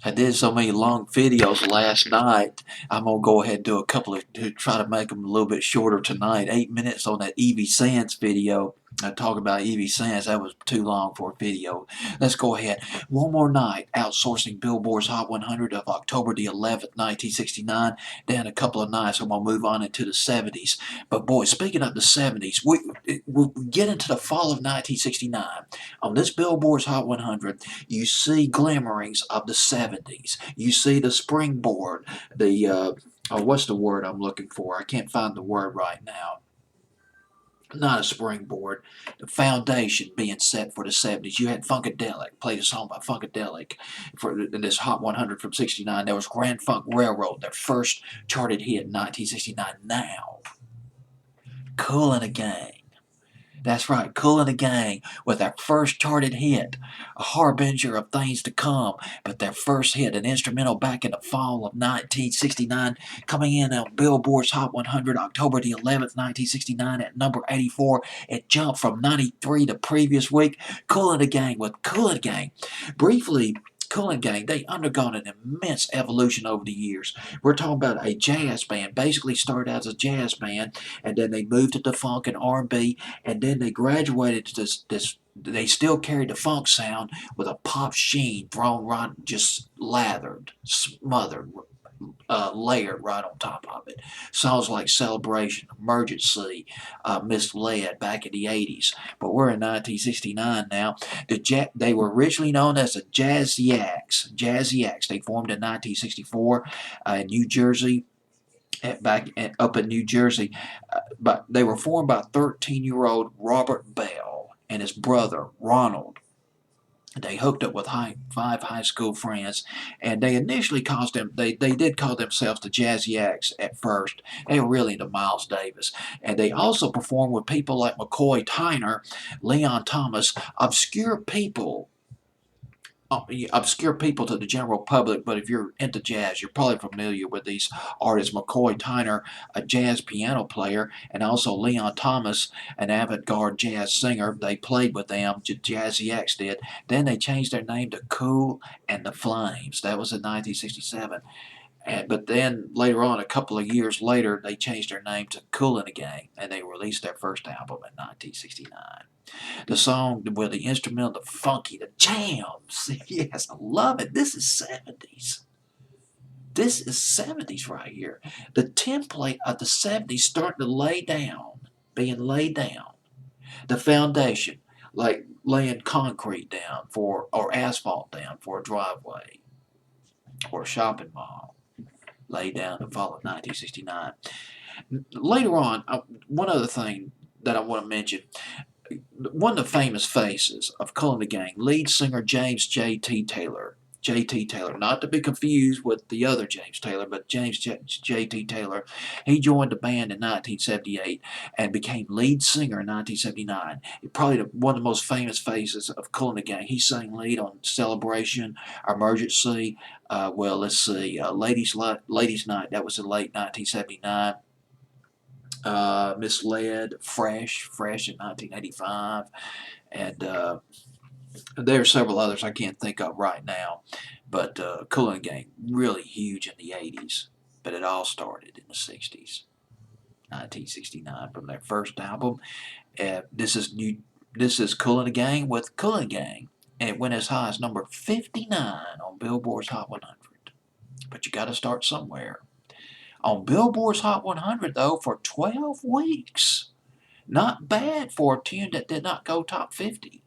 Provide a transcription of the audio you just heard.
I did so many long videos last night. I'm gonna go ahead and do a couple of to try to make them a little bit shorter tonight. 8 minutes on that Evie Sands video. I talk about Evie Sands. That was too long for a video. Let's go ahead. One more night. Outsourcing Billboard's Hot 100 of October the 11th, 1969. Then a couple of nights. I'm gonna move on into the 70s. But boy, speaking of the 70s, we get into the fall of 1969. On this Billboard's Hot 100, you see glimmerings of the 70s. You see the springboard, what's the word I'm looking for? I can't find the word right now. Not a springboard, the foundation being set for the 70s. You had Funkadelic, played a song by Funkadelic for this Hot 100 from 69. There was Grand Funk Railroad, their first charted hit in 1969. Now, Kool and the Gang. That's right, Kool and the Gang with their first charted hit, a harbinger of things to come, but their first hit, an instrumental back in the fall of 1969, coming in on Billboard's Hot 100, October the 11th, 1969 at number 84. It jumped from 93 the previous week. Kool and the Gang with Kool and the Gang. Briefly, Kool and Gang, they undergone an immense evolution over the years. We're talking about a jazz band, basically started out as a jazz band, and then they moved to funk and R&B, and then they graduated to this they still carried the funk sound with a pop sheen thrown right, just lathered, smothered, layered right on top of it. Songs like Celebration, Emergency, Misled back in the 80s. But we're in 1969 now. They were originally known as the Jazzy-Ax. Jazzy-Ax. They formed in 1964 in New Jersey. Up in New Jersey, but they were formed by 13-year-old Robert Bell and his brother Ronald. They hooked up with five high school friends, and they initially they did call themselves the Jazzy-Ax at first. They were really into Miles Davis, and they also performed with people like McCoy Tyner, Leon Thomas, obscure people to the general public, but if you're into jazz, you're probably familiar with these artists. McCoy Tyner, a jazz piano player, and also Leon Thomas, an avant-garde jazz singer. They played with them, Jazzy-Ax did. Then they changed their name to Kool and the Flames. That was in 1967. But then later on, a couple of years later, they changed their name to Kool and the Gang, and they released their first album in 1969. The song with the instrumental, the funky, the jams. Yes, I love it. This is 70s. This is 70s right here. The template of the 70s starting to being laid down. The foundation, like laying concrete down or asphalt down for a driveway or a shopping mall, laid down in the fall of 1969. Later on, one other thing that I want to mention, one of the famous faces of Kool and the Gang, lead singer James J.T. Taylor. J.T. Taylor, not to be confused with the other James Taylor, but James J.T. Taylor. He joined the band in 1978 and became lead singer in 1979. Probably one of the most famous faces of Kool and the Gang. He sang lead on Celebration, Emergency, let's see, Ladies Night, that was in late 1979. Misled, Fresh in 1985, and there are several others I can't think of right now. But Kool and Gang, really huge in the 80s, but it all started in the 60s, 1969, from their first album. This is Kool and the Gang with Kool and Gang, and it went as high as number 59 on Billboard's Hot 100. But you got to start somewhere. On Billboard's Hot 100, though, for 12 weeks. Not bad for a tune that did not go top 50.